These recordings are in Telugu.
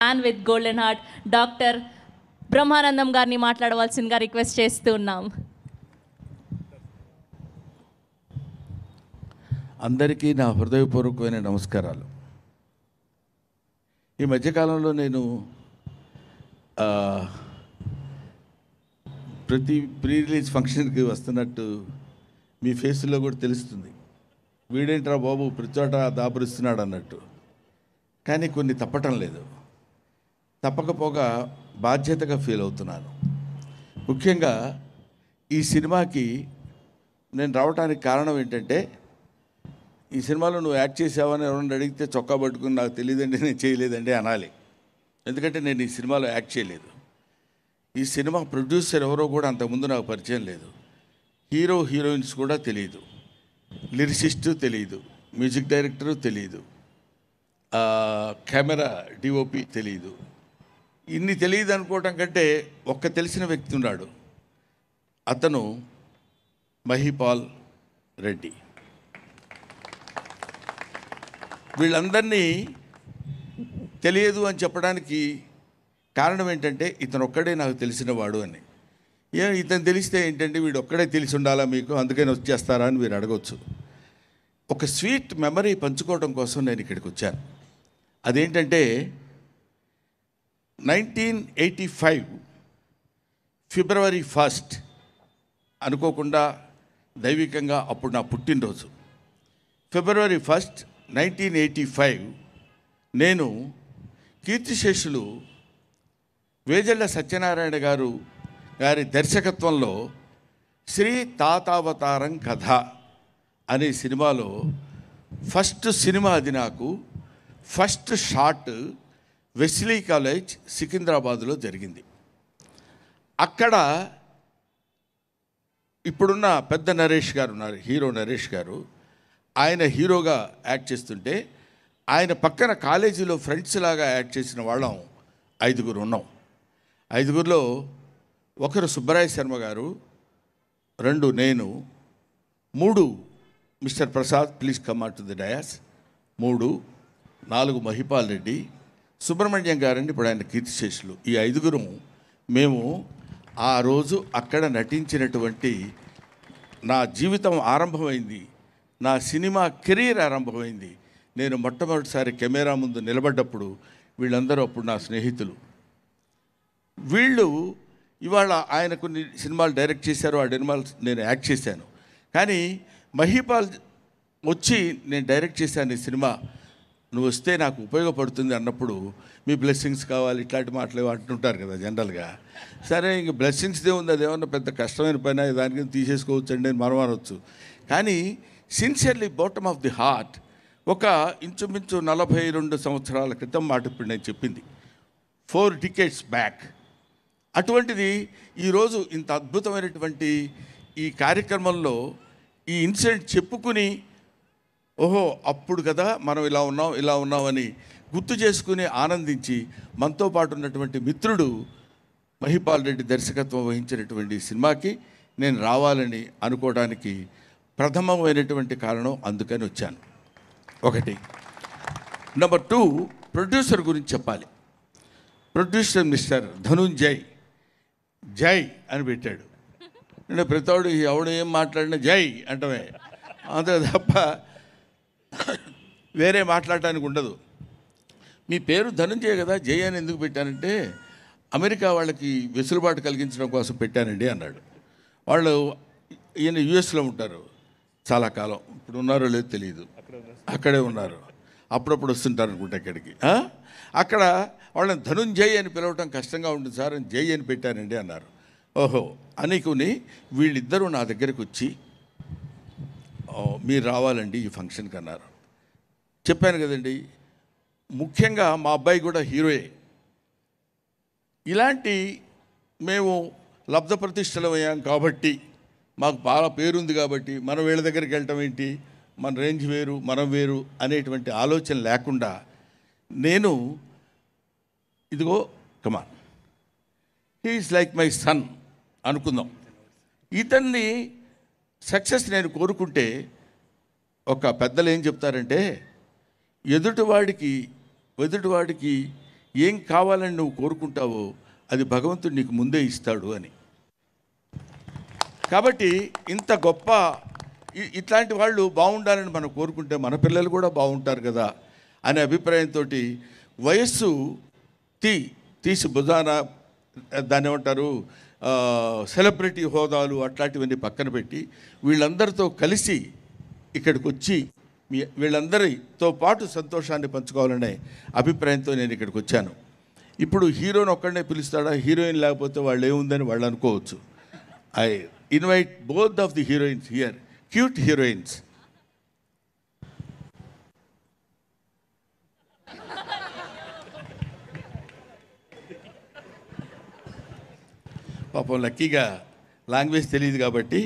Man with golden heart doctor Brahmanandam గారిని మాట్లాడవలసిందిగా రిక్వెస్ట్ చేస్తూ ఉన్నాం. అందరికీ నా హృదయపూర్వకమైన నమస్కారాలు. ఈ మధ్యకాలంలో నేను ప్రతి ప్రీ రిలీజ్ ఫంక్షన్కి వస్తున్నట్టు మీ ఫేసుల్లో కూడా తెలుస్తుంది. వీడేంట్రా బాబు ప్రతి చోట దాపురిస్తున్నాడు అన్నట్టు. కానీ కొన్ని తప్పటం లేదు. తప్పకపోగా బాధ్యతగా ఫీల్ అవుతున్నాను. ముఖ్యంగా ఈ సినిమాకి నేను రావడానికి కారణం ఏంటంటే, ఈ సినిమాలో నువ్వు యాక్ట్ చేసావని ఎవరైనా అడిగితే చొక్కా పట్టుకుని నాకు తెలియదండి, నేను చేయలేదండి అనాలి. ఎందుకంటే నేను ఈ సినిమాలో యాక్ట్ చేయలేదు. ఈ సినిమా ప్రొడ్యూసర్ ఎవరో కూడా అంతకుముందు నాకు పరిచయం లేదు. హీరో హీరోయిన్స్ కూడా తెలియదు, లిరిసిస్టు తెలియదు, మ్యూజిక్ డైరెక్టరు తెలియదు, కెమెరా డిఓపి తెలియదు. ఇన్ని తెలియదు అనుకోవటం కంటే ఒక్క తెలిసిన వ్యక్తి ఉన్నాడు. అతను మహిపాల్ రెడ్డి. వీళ్ళందరినీ తెలియదు అని చెప్పడానికి కారణం ఏంటంటే, ఇతను ఒక్కడే నాకు తెలిసినవాడు అని. ఇతను తెలిస్తే ఏంటంటే, వీడు ఒక్కడే తెలిసి ఉండాలా మీకు, అందుకని వచ్చేస్తారా అని మీరు అడగవచ్చు. ఒక స్వీట్ మెమరీ పంచుకోవడం కోసం నేను ఇక్కడికి వచ్చాను. అదేంటంటే 1985 ఫిబ్రవరి 1 అనుకోకుండా దైవికంగా అప్పుడు నా పుట్టినరోజు. ఫిబ్రవరి 1, 1985 నేను కీర్తిశేషులు వేజళ్ళ సత్యనారాయణ గారి దర్శకత్వంలో శ్రీ తాతావతారం కథ అనే సినిమాలో ఫస్ట్ సినిమా. అది నాకు ఫస్ట్ షాట్ వెస్లీ కాలేజ్ సికింద్రాబాద్లో జరిగింది. అక్కడ ఇప్పుడున్న పెద్ద నరేష్ గారు ఉన్నారు, హీరో నరేష్ గారు. ఆయన హీరోగా యాక్ట్ చేస్తుంటే ఆయన పక్కన కాలేజీలో ఫ్రెండ్స్ లాగా యాక్ట్ చేసిన వాళ్ళం 5 ఉన్నాం. 5లో ఒకరు సుబ్బరాయ శర్మ గారు, 2 నేను, 3 mister Prasad please come out to the dais, 3, 4 Mahipal Reddy, Subrahmanyam గారండి ఇప్పుడు ఆయన కీర్తిశేషులు. ఈ 5 మేము ఆ రోజు అక్కడ నటించినటువంటి నా జీవితం ఆరంభమైంది, నా సినిమా కెరీర్ ఆరంభమైంది. నేను మొట్టమొదటిసారి కెమెరా ముందు నిలబడ్డప్పుడు వీళ్ళందరూ అప్పుడు నా స్నేహితులు. వీళ్ళు ఇవాళ ఆయన కొన్ని సినిమాలు డైరెక్ట్ చేశారు, ఆ సినిమాలు నేను యాక్ట్ చేశాను. కానీ మహిపాల్ వచ్చి నేను డైరెక్ట్ చేశాను ఈ సినిమా, నువ్వు వస్తే నాకు ఉపయోగపడుతుంది అన్నప్పుడు, మీ బ్లెస్సింగ్స్ కావాలి ఇట్లాంటి మాటలు అంటుంటారు కదా జనరల్గా. సరే ఇంక బ్లెస్సింగ్స్దే ఉంది, అదేమన్నా పెద్ద కష్టమైన పైన దానికి తీసేసుకోవచ్చు అండి అని మనం అనవచ్చు. కానీ sincerely bottom of the heart ఒక ఇంచుమించు 42 సంవత్సరాల క్రితం మాట ఇప్పుడు నేను చెప్పింది, 4 decades బ్యాక్. అటువంటిది ఈరోజు ఇంత అద్భుతమైనటువంటి ఈ కార్యక్రమంలో ఈ ఇన్సిడెంట్ చెప్పుకుని, ఓహో అప్పుడు కదా మనం ఇలా ఉన్నామని గుర్తు చేసుకుని ఆనందించి, మనతో పాటు ఉన్నటువంటి మిత్రుడు మహిపాల్ రెడ్డి దర్శకత్వం వహించినటువంటి సినిమాకి నేను రావాలని అనుకోవడానికి ప్రథమమైనటువంటి కారణం, అందుకని వచ్చాను. 1. నెంబర్ 2, ప్రొడ్యూసర్ గురించి చెప్పాలి. ప్రొడ్యూసర్ మిస్టర్ ధనుంజయ్, జై అని పెట్టాడు. అంటే ప్రతివాడు ఎవడు ఏం మాట్లాడినా జై అంటమే, అంతే తప్ప వేరే మాట్లాడటానికి ఉండదు. మీ పేరు ధనుంజయ్ కదా, జై అని ఎందుకు పెట్టానంటే, అమెరికా వాళ్ళకి వెసులుబాటు కలిగించడం కోసం పెట్టానండి అన్నాడు. వాళ్ళు ఈయన యుఎస్లో ఉంటారు చాలా కాలం, ఇప్పుడు ఉన్నారో లేదో తెలియదు, అక్కడే ఉన్నారు, అప్పుడప్పుడు వస్తుంటారు అనుకుంటా ఇక్కడికి. అక్కడ వాళ్ళని ధనుంజయ్ అని పిలవటం కష్టంగా ఉంటుంది సార్ అని జై అని పెట్టానండి అన్నారు. ఓహో అనుకుని వీళ్ళిద్దరూ నా దగ్గరికి వచ్చి, మీరు రావాలండి ఈ ఫంక్షన్కి అన్నారు. చెప్పాను కదండి, ముఖ్యంగా మా అబ్బాయి కూడా హీరోయే. ఇలాంటి మేము లబ్ధ ప్రతిష్టలు అయ్యాం కాబట్టి, మాకు బాగా పేరుంది కాబట్టి, మనం వీళ్ళ దగ్గరికి వెళ్ళటం ఏంటి, మన రేంజ్ వేరు మనం వేరు అనేటువంటి ఆలోచన లేకుండా నేను ఇదిగో come on he is like my son అనుకుందాం. ఇతన్ని సక్సెస్ నేను కోరుకుంటే, ఒక పెద్దలు ఏం చెప్తారంటే, ఎదుటివాడికి ఏం కావాలని నువ్వు కోరుకుంటావో అది భగవంతుడు నీకు ముందే ఇస్తాడు అని. కాబట్టి ఇంత గొప్ప ఇట్లాంటి వాళ్ళు బాగుండాలని మనం కోరుకుంటే మన పిల్లలు కూడా బాగుంటారు కదా అనే అభిప్రాయంతో వయస్సు తీసి భుజాన దాన్ని ఏమంటారు సెలబ్రిటీ హోదాలు అట్లాంటివన్నీ పక్కన పెట్టి వీళ్ళందరితో కలిసి ఇక్కడికి వచ్చి వీళ్ళందరితో పాటు సంతోషాన్ని పంచుకోవాలనే అభిప్రాయంతో నేను ఇక్కడికి వచ్చాను. ఇప్పుడు హీరోని ఒక్కడనే పిలుస్తాడా, హీరోయిన్ లేకపోతే వాళ్ళు ఏముందని వాళ్ళు అనుకోవచ్చు. I invite both of the heroines here, cute heroines. పాపం లక్కీగా లాంగ్వేజ్ తెలియదు కాబట్టి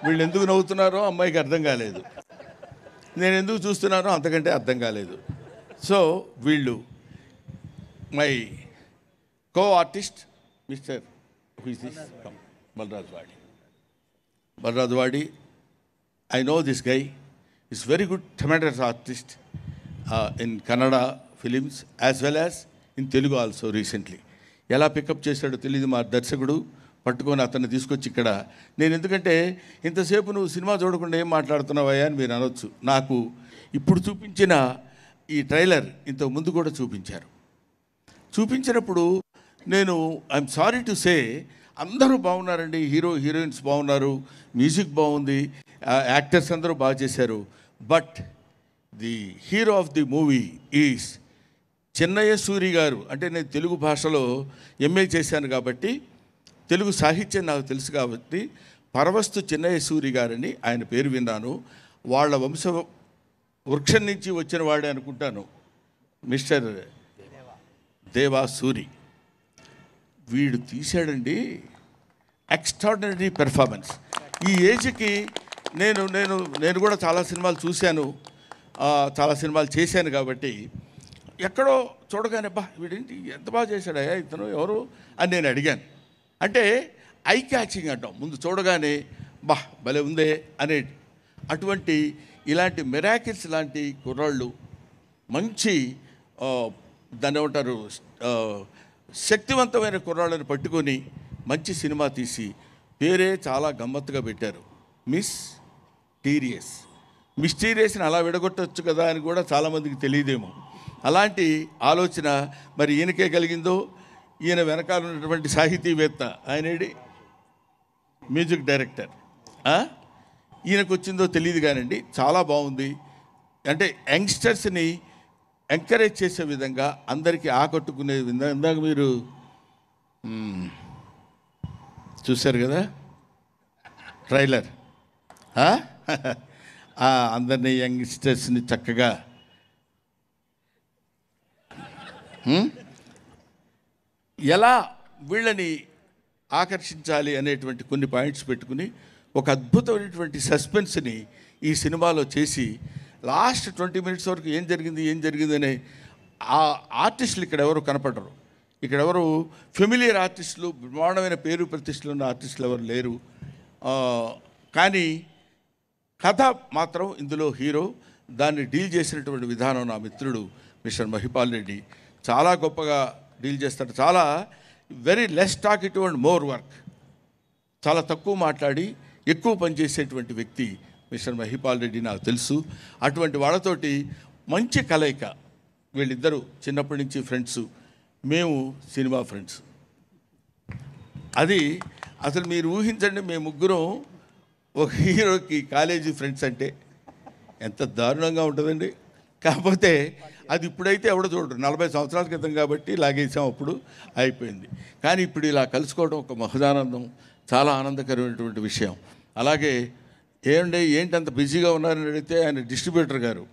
వీళ్ళు ఎందుకు నవ్వుతున్నారో అమ్మాయికి అర్థం కాలేదు, నేను ఎందుకు చూస్తున్నానో అంతకంటే అర్థం కాలేదు. సో వీళ్ళు my co artist mister Balaraju వాడి. I know this guy is very good, tremendous artist in Kannada films as well as in Telugu also recently. ఎలా పికప్ చేశాడో తెలియదు మా దర్శకుడు, పట్టుకొని అతన్ని తీసుకొచ్చి ఇక్కడ. నేను ఎందుకంటే ఇంతసేపు నువ్వు సినిమా చూడకుండా ఏం మాట్లాడుతున్నావయ్యా అని మీరు అనొచ్చు. నాకు ఇప్పుడు చూపించిన ఈ ట్రైలర్ ఇంతకు ముందు కూడా చూపించినప్పుడు నేను ఐఎమ్ సారీ టు సే అందరూ బాగున్నారండి, హీరోయిన్స్ బాగున్నారు, మ్యూజిక్ బాగుంది, యాక్టర్స్ అందరూ బాగా చేశారు. But the hero of the movie is Chinnayya Suri గారు. అంటే నేను తెలుగు భాషలో ఎంఏ చేశాను కాబట్టి తెలుగు సాహిత్యం నాకు తెలుసు కాబట్టి పరవస్తు చిన్నయ్య సూరి గారని ఆయన పేరు విన్నాను. వాళ్ళ వంశ వృక్షం నుంచి వచ్చిన వాడే అనుకుంటాను మిస్టర్ దేవా సూరి. వీడు తీశాడండి ఎక్స్ట్రాడినరీ పెర్ఫార్మెన్స్. ఈ ఏజ్కి నేను కూడా చాలా సినిమాలు చూశాను, చాలా సినిమాలు చేశాను కాబట్టి ఎక్కడో చూడగానే వీడేంటి ఎంత బాగా చేశాడయ్యా ఇతను ఎవరు అని నేను అడిగాను. అంటే ఐ క్యాచింగ్ అంటాం, ముందు చూడగానే భలే ఉందే అనే అటువంటి ఇలాంటి మిరాకిల్స్ లాంటి కుర్రాళ్ళు మంచి దాన్ని ఏమంటారు శక్తివంతమైన కుర్రాళ్ళని పట్టుకొని మంచి సినిమా తీసి పేరే చాలా గమ్మత్తుగా పెట్టారు, మిస్టీరియస్ని అలా విడగొట్టవచ్చు కదా అని కూడా చాలామందికి తెలియదేమో. అలాంటి ఆలోచన మరి ఈయనకే కలిగిందో, ఈయన వెనకాల ఉన్నటువంటి సాహితీవేత్త ఆయనేడి మ్యూజిక్ డైరెక్టర్ ఈయనకు వచ్చిందో తెలియదు కానండి, చాలా బాగుంది. అంటే యంగ్స్టర్స్ని ఎంకరేజ్ చేసే విధంగా, అందరికీ ఆకట్టుకునే విధంగా. ఇందాక మీరు చూశారు కదా ట్రైలర్, అందరినీ యంగ్స్టర్స్ని చక్కగా ఎలా వీళ్ళని ఆకర్షించాలి అనేటువంటి కొన్ని పాయింట్స్ పెట్టుకుని ఒక అద్భుతమైనటువంటి సస్పెన్స్ని ఈ సినిమాలో చేసి లాస్ట్ 20 minutes వరకు ఏం జరిగింది అనే ఆ ఆర్టిస్టులు ఇక్కడ ఎవరు కనపడరు. ఇక్కడ ఎవరు ఫెమిలియర్ ఆర్టిస్టులు, బ్రహ్మాండమైన పేరు ప్రతిష్టలు ఉన్న ఆర్టిస్టులు ఎవరు లేరు. కానీ కథ మాత్రం ఇందులో హీరో దాన్ని డీల్ చేసినటువంటి విధానం నా మిత్రుడు మిస్టర్ మహిపాల్ రెడ్డి చాలా గొప్పగా డీల్ చేస్తాడు. చాలా very less talkative and more work, చాలా తక్కువ మాట్లాడి ఎక్కువ పనిచేసేటువంటి వ్యక్తి మిస్టర్ మహిపాల్ రెడ్డి నాకు తెలుసు. అటువంటి వాళ్ళతోటి మంచి కలయిక. వీళ్ళిద్దరూ చిన్నప్పటి నుంచి ఫ్రెండ్స్, మేము సినిమా ఫ్రెండ్స్. అది అసలు మీరు ఊహించండి, మేము ముగ్గురం ఒక హీరోకి కాలేజీ ఫ్రెండ్స్ అంటే ఎంత దారుణంగా ఉంటుందండి. కాకపోతే అది ఇప్పుడైతే ఎవడో చూడరు, 40 సంవత్సరాల క్రితం కాబట్టి లాగేసాం, అప్పుడు అయిపోయింది. కానీ ఇప్పుడు ఇలా కలుసుకోవడం ఒక మహదానందం, చాలా ఆనందకరమైనటువంటి విషయం. అలాగే ఏంటి అంత బిజీగా ఉన్నారని అడిగితే ఆయన డిస్ట్రిబ్యూటర్ గారు,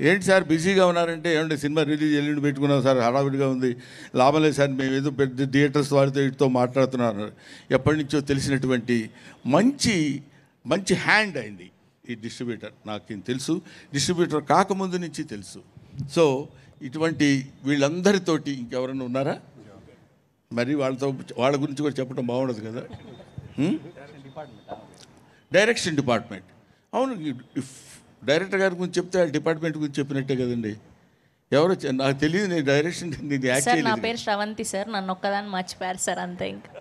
ఏంటి సార్ బిజీగా ఉన్నారంటే, ఏమంటే సినిమా రిలీజ్ ఎల్లుండి పెట్టుకున్నాం సార్, హడావిడిగా ఉంది, లాభం లేదు సార్, మేము ఏదో పెద్ద థియేటర్స్ వాడితో వీటితో మాట్లాడుతున్నారు. ఎప్పటి నుంచో తెలిసినటువంటి మంచి హ్యాండ్ అయింది ఈ డిస్ట్రిబ్యూటర్. నాకు తెలుసు, డిస్ట్రిబ్యూటర్ కాకముందు నుంచి తెలుసు. సో ఇటువంటి వీళ్ళందరితోటి ఇంకెవరైనా ఉన్నారా? మరి వాళ్ళ గురించి కూడా చెప్పడం బాగుండదు కదా. డైరెక్షన్ డిపార్ట్మెంట్, అవును, డైరెక్టర్ గారి గురించి చెప్తే డిపార్ట్మెంట్ గురించి చెప్పినట్టే కదండి. ఎవరు నాకు తెలియదు, నీ డైరెక్షన్ నీది యాక్ట్ సార్ నా చేయలేదు. పేరు శ్రవంతి సార్, నన్ను ఒక్కదాన్ని మర్చిపోయారు సార్, అంతే. ఇంకా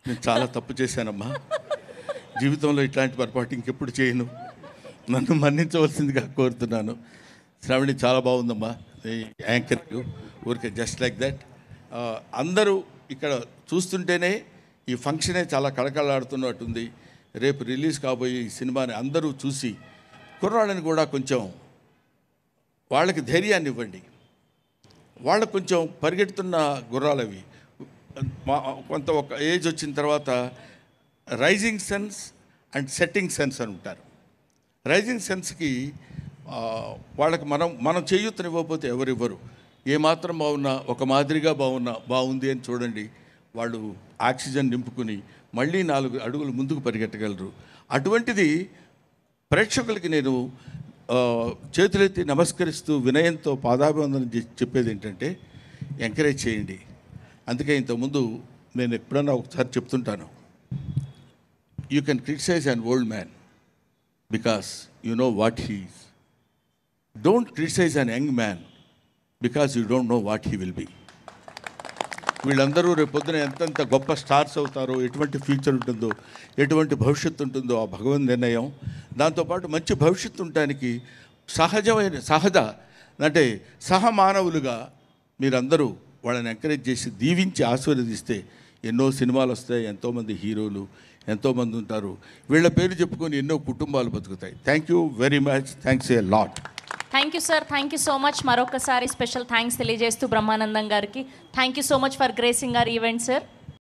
నేను చాలా తప్పు చేశానమ్మా, జీవితంలో ఇట్లాంటి పొరపాటు ఇంకెప్పుడు చేయను, నన్ను మన్నించవలసిందిగా కోరుతున్నాను. శ్రావణి చాలా బాగుందమ్మా ఈ యాంకర్, ఊరికే జస్ట్ లైక్ దట్. అందరూ ఇక్కడ చూస్తుంటేనే ఈ ఫంక్షనే చాలా కళకళలాడుతున్నట్టుంది. రేపు రిలీజ్ కాబోయే ఈ సినిమాని అందరూ చూసి కుర్రాళ్ళని కూడా కొంచెం వాళ్ళకి ధైర్యాన్ని ఇవ్వండి. వాళ్ళకు కొంచెం పరిగెడుతున్న గుర్రాలవి కొంత ఒక ఏజ్ వచ్చిన తర్వాత rising sense and setting sense అని ఉంటారు. రైజింగ్ సెన్స్కి వాళ్ళకి మనం చేయూతనివ్వకపోతే ఎవరివ్వరు. ఏమాత్రం బాగున్నా, ఒక మాదిరిగా బాగుంది అని చూడండి, వాళ్ళు ఆక్సిజన్ నింపుకుని మళ్ళీ 4 అడుగులు ముందుకు పరిగెట్టగలరు. అటువంటిది ప్రేక్షకులకి నేను చేతులెత్తి నమస్కరిస్తూ వినయంతో పాదాభివందనం చెప్పేది ఏంటంటే, ఎంకరేజ్ చేయండి. అందుకే ఇంతకుముందు నేను ఎప్పుడన్నా ఒకసారి చెప్తుంటాను, you can criticise an old man because you know what he is. Don't criticise an young man because you don't know what he will be. వీళ్ళందరూ రేపు పొద్దున ఎంతెంత గొప్ప స్టార్స్ అవుతారో, ఎటువంటి ఫ్యూచర్ ఉంటుందో, ఎటువంటి భవిష్యత్తు ఉంటుందో ఆ భగవన్ నిర్ణయం. దాంతోపాటు మంచి భవిష్యత్తు ఉండటానికి అంటే సహమానవులుగా మీరందరూ వాళ్ళని ఎంకరేజ్ చేసి దీవించి ఆశీర్వదిస్తే ఎన్నో సినిమాలు వస్తాయి, ఎంతోమంది హీరోలు ఎంతోమంది ఉంటారు. వీళ్ళ పేరు చెప్పుకొని ఎన్నో కుటుంబాలు బతుకుతాయి. Thank you very much. Thanks a lot. Thank you sir, thank you so much. మరొకసారి స్పెషల్ థ్యాంక్స్ తెలియజేస్తూ బ్రహ్మానందం గారికి thank you so much for gracing our event sir.